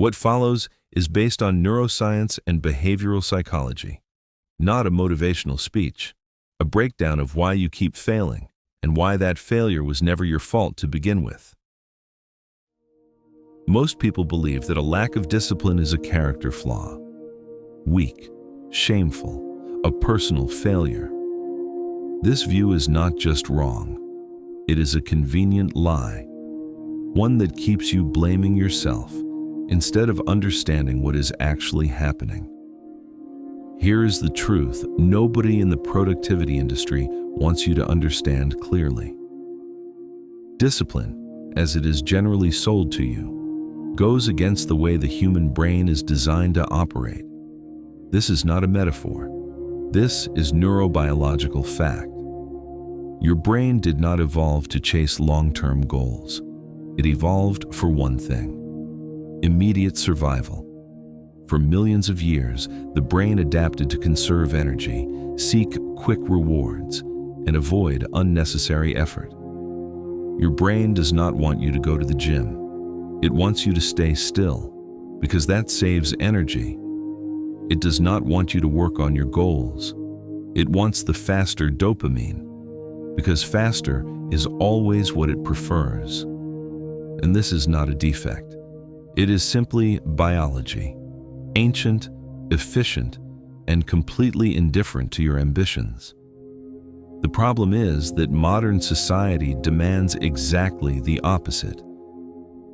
What follows is based on neuroscience and behavioral psychology, not a motivational speech, a breakdown of why you keep failing and why that failure was never your fault to begin with. Most people believe that a lack of discipline is a character flaw, weak, shameful, a personal failure. This view is not just wrong, it is a convenient lie, one that keeps you blaming yourself instead of understanding what is actually happening. Here is the truth nobody in the productivity industry wants you to understand clearly. Discipline, as it is generally sold to you, goes against the way the human brain is designed to operate. This is not a metaphor. This is neurobiological fact. Your brain did not evolve to chase long-term goals. It evolved for one thing: immediate survival. For millions of years, the brain adapted to conserve energy, seek quick rewards, and avoid unnecessary effort. Your brain does not want you to go to the gym. It wants you to stay still, because that saves energy. It does not want you to work on your goals. It wants the faster dopamine, because faster is always what it prefers. And this is not a defect. It is simply biology, ancient, efficient, and completely indifferent to your ambitions. The problem is that modern society demands exactly the opposite.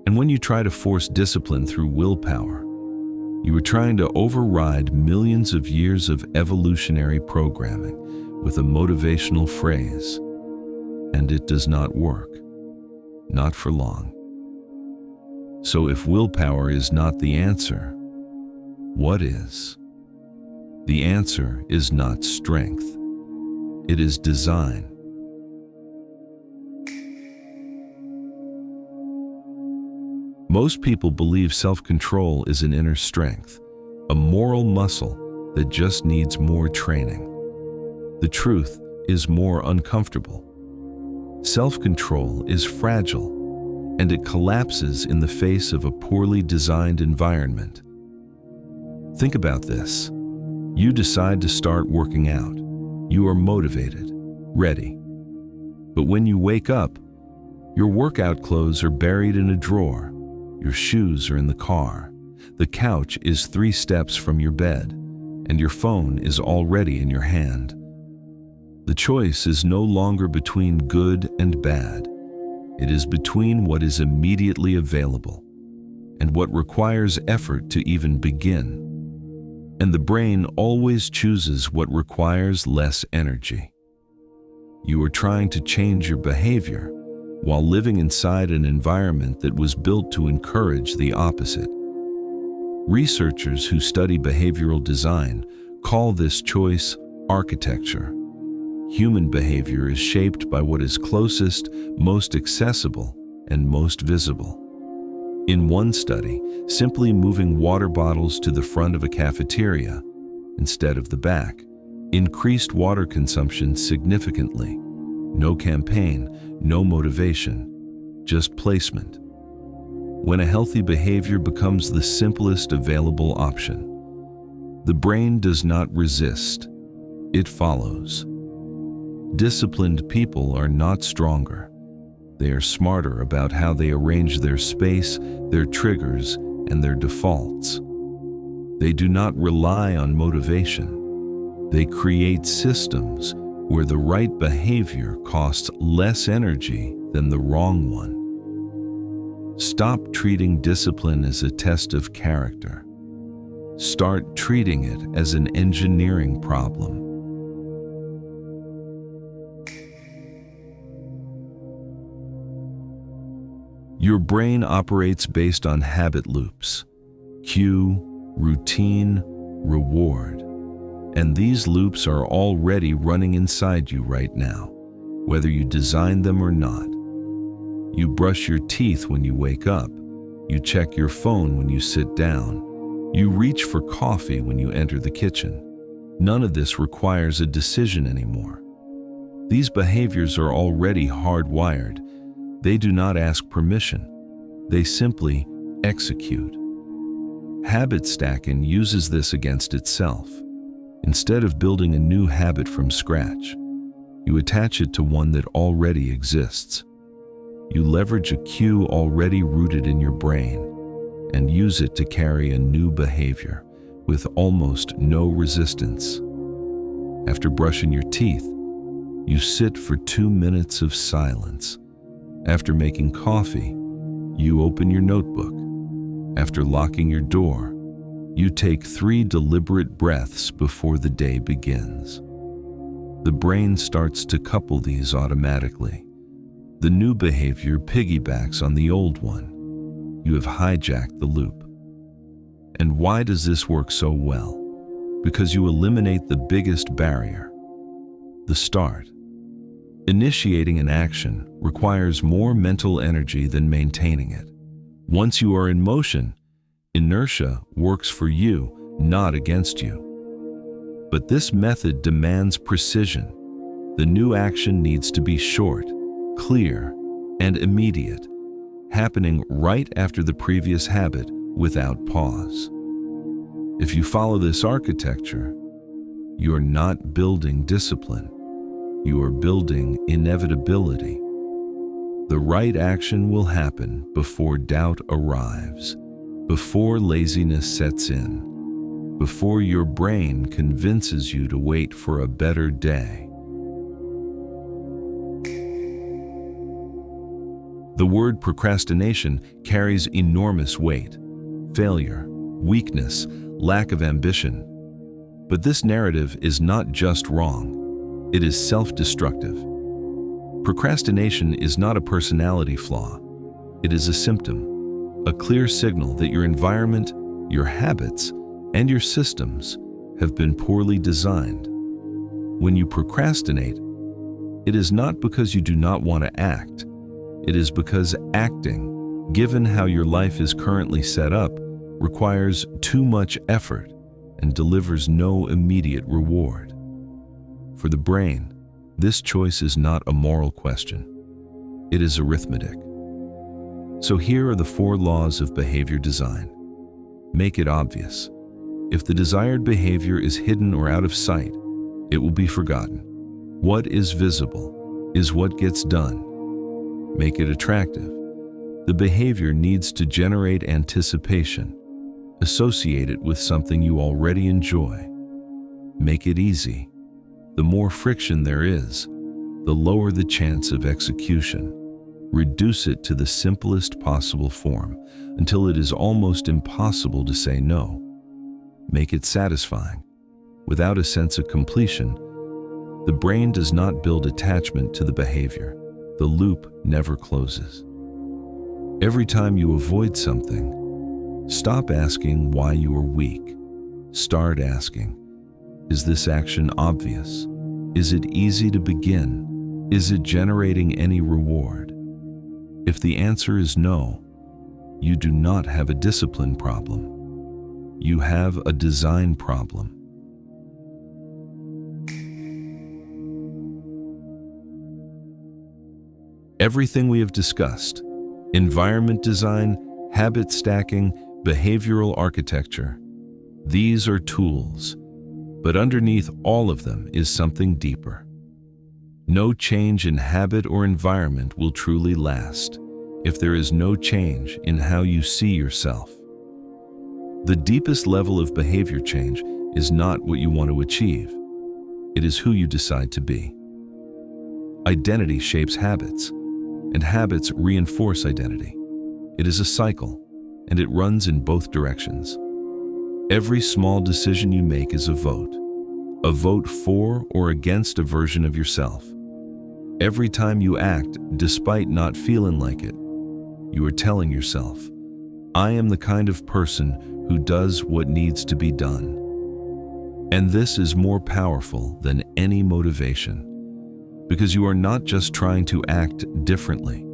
And when you try to force discipline through willpower, you are trying to override millions of years of evolutionary programming with a motivational phrase. And it does not work. Not for long. So if willpower is not the answer, what is? The answer is not strength. It is design. Most people believe self-control is an inner strength, a moral muscle that just needs more training. The truth is more uncomfortable. Self-control is fragile, and it collapses in the face of a poorly designed environment. Think about this. You decide to start working out. You are motivated, ready. But when you wake up, your workout clothes are buried in a drawer. Your shoes are in the car. The couch is 3 steps from your bed, and your phone is already in your hand. The choice is no longer between good and bad. It is between what is immediately available and what requires effort to even begin. And the brain always chooses what requires less energy. You are trying to change your behavior while living inside an environment that was built to encourage the opposite. Researchers who study behavioral design call this choice architecture. Human behavior is shaped by what is closest, most accessible, and most visible. In one study, simply moving water bottles to the front of a cafeteria instead of the back increased water consumption significantly. No campaign, no motivation, just placement. When a healthy behavior becomes the simplest available option, the brain does not resist, it follows. Disciplined people are not stronger. They are smarter about how they arrange their space, their triggers, and their defaults. They do not rely on motivation. They create systems where the right behavior costs less energy than the wrong one. Stop treating discipline as a test of character. Start treating it as an engineering problem. Your brain operates based on habit loops: cue, routine, reward. And these loops are already running inside you right now, whether you design them or not. You brush your teeth when you wake up. You check your phone when you sit down. You reach for coffee when you enter the kitchen. None of this requires a decision anymore. These behaviors are already hardwired. They do not ask permission. They simply execute. Habit stacking uses this against itself. Instead of building a new habit from scratch, you attach it to one that already exists. You leverage a cue already rooted in your brain and use it to carry a new behavior with almost no resistance. After brushing your teeth, you sit for 2 minutes of silence. After making coffee, you open your notebook. After locking your door, you take 3 deliberate breaths before the day begins. The brain starts to couple these automatically. The new behavior piggybacks on the old one. You have hijacked the loop. And why does this work so well? Because you eliminate the biggest barrier, the start. Initiating an action requires more mental energy than maintaining it. Once you are in motion, inertia works for you, not against you. But this method demands precision. The new action needs to be short, clear, and immediate, happening right after the previous habit without pause. If you follow this architecture, you're not building discipline. You are building inevitability. The right action will happen before doubt arrives, before laziness sets in, before your brain convinces you to wait for a better day. The word procrastination carries enormous weight: failure, weakness, lack of ambition. But this narrative is not just wrong, it is self-destructive. Procrastination is not a personality flaw. It is a symptom, a clear signal that your environment, your habits, and your systems have been poorly designed. When you procrastinate, it is not because you do not want to act. It is because acting, given how your life is currently set up, requires too much effort and delivers no immediate reward. For the brain, this choice is not a moral question. It is arithmetic. So here are the 4 laws of behavior design. Make it obvious. If the desired behavior is hidden or out of sight, it will be forgotten. What is visible is what gets done. Make it attractive. The behavior needs to generate anticipation. Associate it with something you already enjoy. Make it easy. The more friction there is, the lower the chance of execution. Reduce it to the simplest possible form until it is almost impossible to say no. Make it satisfying. Without a sense of completion, the brain does not build attachment to the behavior. The loop never closes. Every time you avoid something, stop asking why you are weak. Start asking, is this action obvious? Is it easy to begin? Is it generating any reward? If the answer is no, you do not have a discipline problem. You have a design problem. Everything we have discussed, environment design, habit stacking, behavioral architecture, these are tools, but underneath all of them is something deeper. No change in habit or environment will truly last if there is no change in how you see yourself. The deepest level of behavior change is not what you want to achieve. It is who you decide to be. Identity shapes habits, and habits reinforce identity. It is a cycle, and it runs in both directions. Every small decision you make is a vote for or against a version of yourself. Every time you act despite not feeling like it, you are telling yourself, I am the kind of person who does what needs to be done. And this is more powerful than any motivation, because you are not just trying to act differently,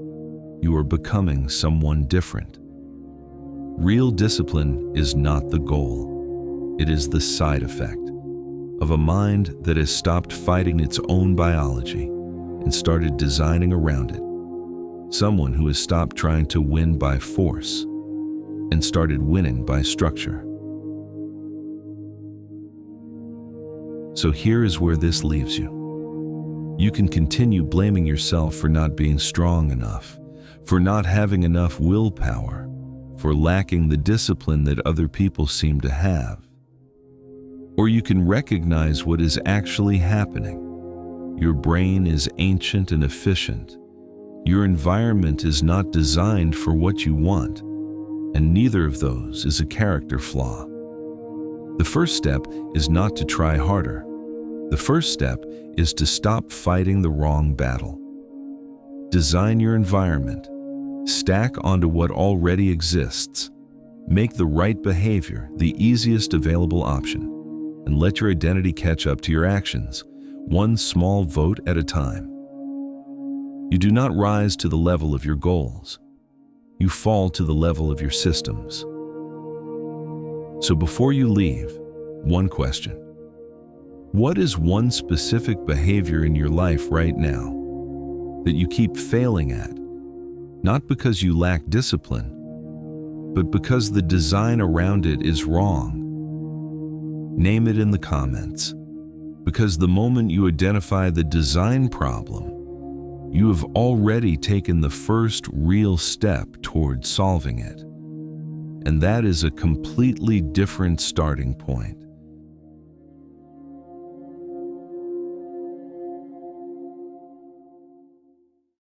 you are becoming someone different. Real discipline is not the goal. It is the side effect of a mind that has stopped fighting its own biology and started designing around it. Someone who has stopped trying to win by force and started winning by structure. So here is where this leaves you. You can continue blaming yourself for not being strong enough, for not having enough willpower, for lacking the discipline that other people seem to have. Or you can recognize what is actually happening. Your brain is ancient and efficient. Your environment is not designed for what you want, and neither of those is a character flaw. The first step is not to try harder. The first step is to stop fighting the wrong battle. Design your environment. Stack onto what already exists. Make the right behavior the easiest available option, and let your identity catch up to your actions, one small vote at a time. You do not rise to the level of your goals. You fall to the level of your systems. So before you leave, one question. What is one specific behavior in your life right now that you keep failing at, not because you lack discipline, but because the design around it is wrong? Name it in the comments, because the moment you identify the design problem, you have already taken the first real step toward solving it. And that is a completely different starting point.